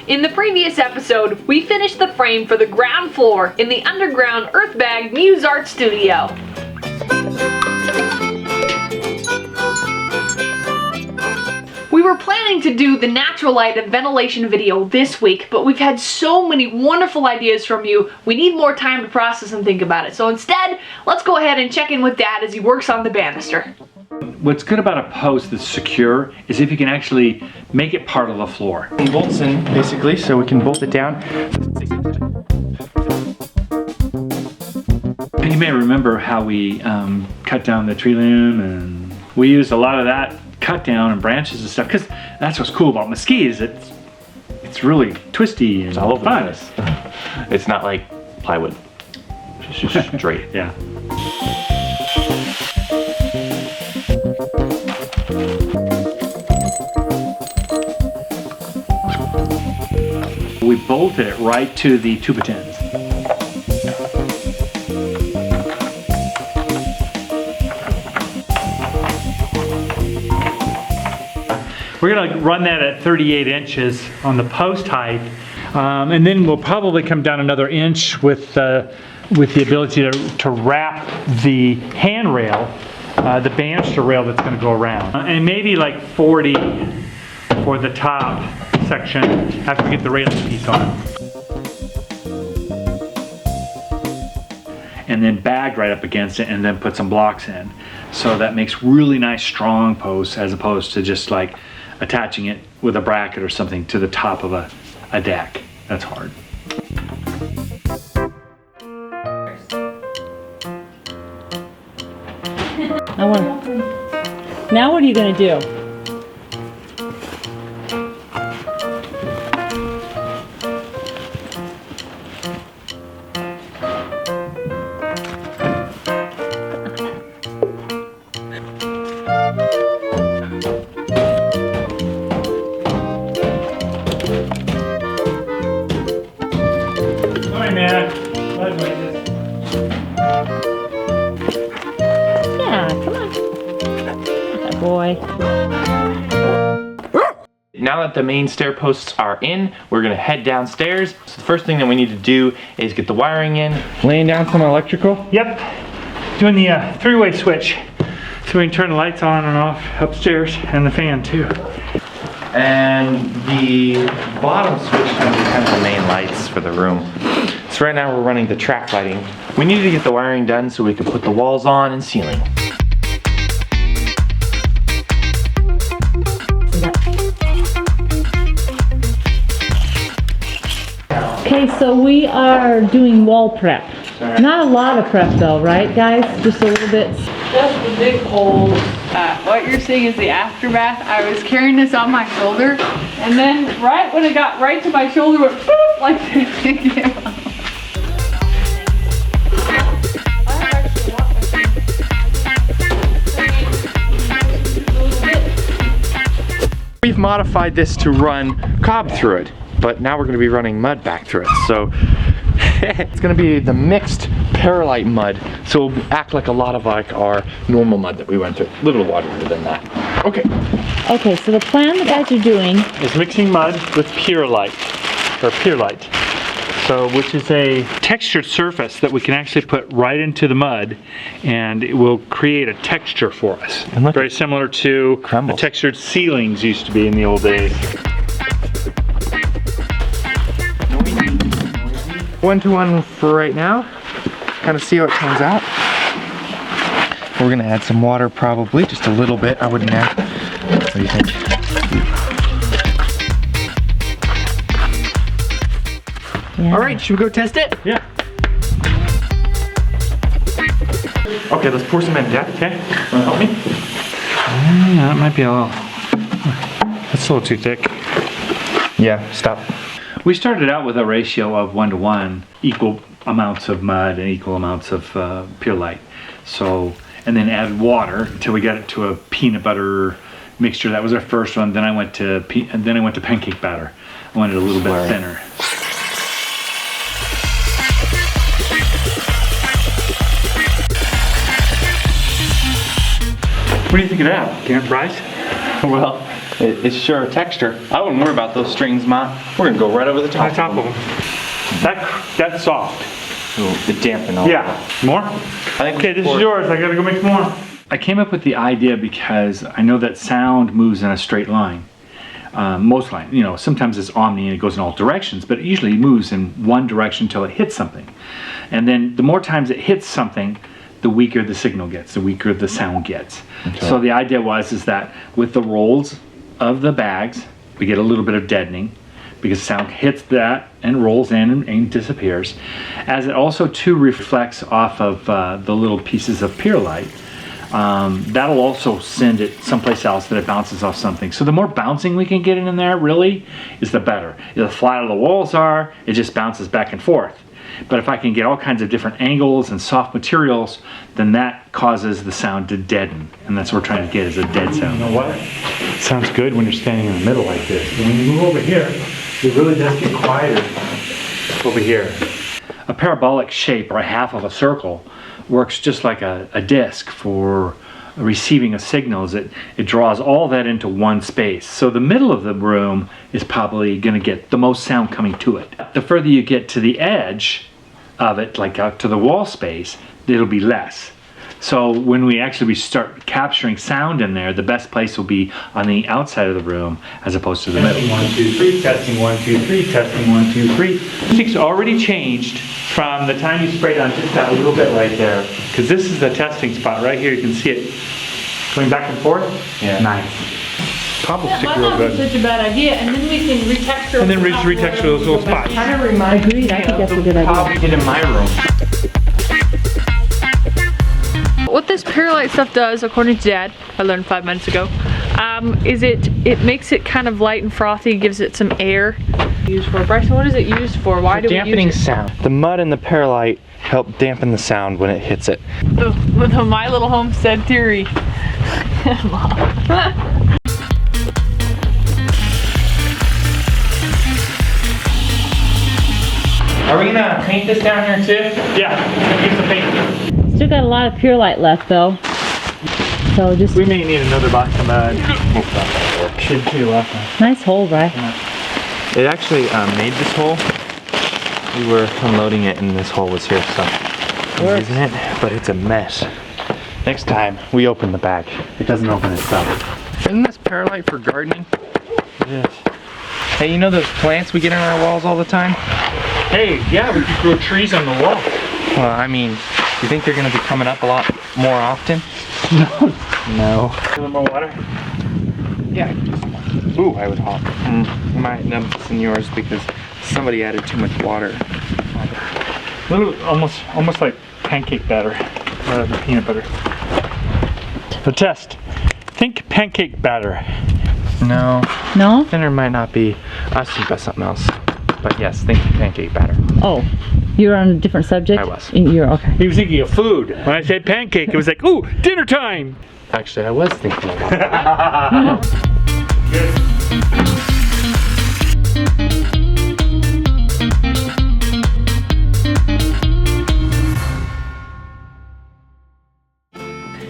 In the previous episode, we finished the frame for the ground floor in the underground Earthbag Muse Art Studio. We were planning to do the natural light and ventilation video this week, but we've had so many wonderful ideas from you, we need more time to process and think about it. So instead, let's go ahead and check in with Dad as he works on the banister. What's good about a post that's secure is if you can actually make it part of the floor. Bolts in, basically, so we can bolt it down. And you may remember how we cut down the tree limb, and we used a lot of that cut down and branches and stuff, because that's what's cool about mesquite, is it's really twisty and It's all over fun. the place. It's not like plywood. It's just straight. Yeah. We bolted it right to the tuba tins. We're gonna run that at 38 inches on the post height, and then we'll probably come down another inch with the ability to wrap the handrail, the banister rail that's gonna go around, and maybe like 40 for the top section after we get the railing piece on. And then bagged right up against it, and then put some blocks in. So that makes really nice strong posts, as opposed to just like attaching it with a bracket or something to the top of a deck. That's hard. Now what are you going to do? Now that the main stair posts are in, we're gonna head downstairs. So the first thing that we need to do is get the wiring in. Laying down some electrical. Yep, doing the three-way switch. So we can turn the lights on and off upstairs, and the fan too. And the bottom switch is gonna be kind of the main lights for the room. So right now we're running the track lighting. We needed to get the wiring done so we could put the walls on and ceiling. Okay, so we are doing wall prep. Not a lot of prep though, right guys? Just a little bit. Just the big holes. What you're seeing is the aftermath. I was carrying this on my shoulder, and then right when it got right to my shoulder, it went boop, like it came out. We've modified this to run cob through it, but now we're going to be running mud back through it. So it's going to be the mixed perlite mud, so it'll act like a lot of like our normal mud that we went through. A little waterier than that. Okay. Okay, so the plan the guys are doing Is mixing mud with perlite, or perlite. So, which is a textured surface that we can actually put right into the mud, and it will create a texture for us. And look, very similar to the crumbles. textured ceilings used to be in the old days. 1-to-1 for right now. Kind of see how it comes out. We're gonna add some water probably, just a little bit. I wouldn't add. What do you think? Yeah. All right, should we go test it? Yeah. Okay, let's pour some in, Dad. Okay. Wanna help me? Yeah, that might be a little. That's a little too thick. Yeah, stop. We started out with a ratio of 1-to-1, equal amounts of mud and equal amounts of perlite. So, and then added water until we got it to a peanut butter mixture. That was our first one. Then I went to pancake batter. I wanted it a little bit thinner. What do you think of that, Bryce? Well, It's sure a texture. I wouldn't worry about those strings, Ma. We're gonna go right over the top. On top of them. That's soft. Ooh, the dampen all. Yeah. More? I think Okay, this is yours. I gotta go make more. I came up with the idea because I know that sound moves in a straight line. Most line, you know, sometimes it's omni and it goes in all directions, but it usually moves in one direction until it hits something. And then the more times it hits something, the weaker the signal gets, the weaker the sound gets. Okay. So the idea is that with the rolls of the bags, we get a little bit of deadening because sound hits that and rolls in and disappears. As it also too reflects off of the little pieces of perlite. That'll also send it someplace else that it bounces off something. So the more bouncing we can get in there really is the better. The flatter the walls are, it just bounces back and forth. But if I can get all kinds of different angles and soft materials, then that causes the sound to deaden. And that's what we're trying to get, is a dead sound. You know what? It sounds good when you're standing in the middle like this. But when you move over here, it really does get quieter over here. A parabolic shape, or a half of a circle, works just like a disc for receiving a signal. It draws all that into one space. So the middle of the room is probably going to get the most sound coming to it. The further you get to the edge of it, like out to the wall space, it'll be less. So when we start capturing sound in there, the best place will be on the outside of the room as opposed to the middle. 1, 2, 3, testing 1, 2, 3, testing 1, 2, 3. Music's already changed from the time you sprayed on just that little bit right there, because this is the testing spot right here. You can see it going back and forth. Yeah. Nice. Probably stick real good. Such a bad idea, and then we can retexture. And then we just retexture those little spots. Kind of reminds me I think that's a good idea. how we did in my room. What this perlite stuff does, according to Dad, I learned 5 minutes ago, is it makes it kind of light and frothy, gives it some air. Used for Bryson, what is it used for? Why do we use it? Dampening sound. The mud and the perlite help dampen the sound when it hits it. The MyLittleHomestead theory. Are we gonna paint this down here too? Yeah, get some paint. Still got a lot of perlite left though. So just We may need another box of mud. Should be left. nice hole, right? It actually made this hole. We were unloading it and this hole was here, so I'm using it, but it's a mess. Next time, we open the bag. It doesn't open itself. Isn't this perlite for gardening? It is. Hey, you know those plants we get on our walls all the time? Hey, yeah, we could grow trees on the wall. Well, I mean, you think they're gonna be coming up a lot more often? No. No. A little more water? Yeah. Ooh, I would hop. Might end up in yours because somebody added too much water. A little, almost like pancake batter, rather than peanut butter. The test. Think pancake batter. No. No? Thinner might not be. I was thinking about something else. But yes, think pancake batter. Oh, you're on a different subject? I was. You're okay. He was thinking of food. When I said pancake, it was like, ooh, dinner time. Actually, I was thinking about that.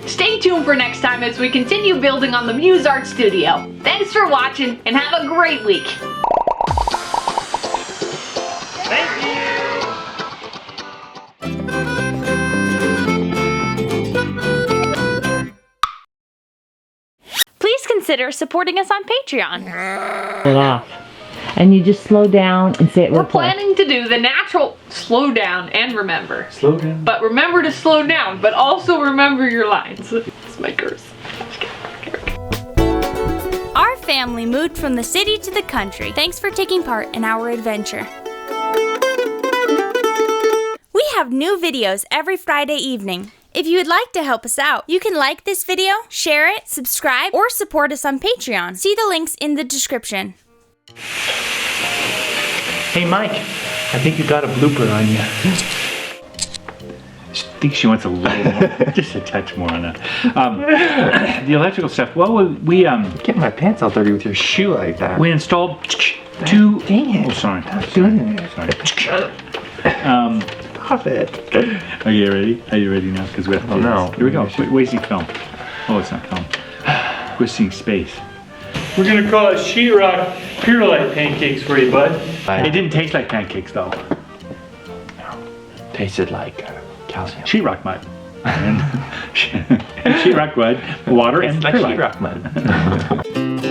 Stay tuned for next time as we continue building on the Muse Art Studio. Thanks for watching and have a great week. Thank you. Please consider supporting us on Patreon. It off. And you just slow down and say it real We're planning to do the natural slow down and remember. Slow down. But remember to slow down, but also remember your lines. It's my curse. Our family moved from the city to the country. Thanks for taking part in our adventure. We have new videos every Friday evening. If you would like to help us out, you can like this video, share it, subscribe, or support us on Patreon. See the links in the description. Hey, Mike, I think you got a blooper on you. I think she wants a little more, just a touch more on that. The electrical stuff, well, we Getting my pants all dirty with your shoe like that. we installed two, Dang it. oh, sorry. Sorry. Stop it. Are you ready? Are you ready now? Because we have to do no. this. Here we go. Wasting film. Oh, it's not film. We're seeing space. We're gonna call it sheetrock Purolite pancakes for you, bud. It didn't taste like pancakes though. Tasted like calcium. Sheetrock mud. And sheetrock mud, water, and Like perlite. sheetrock mud.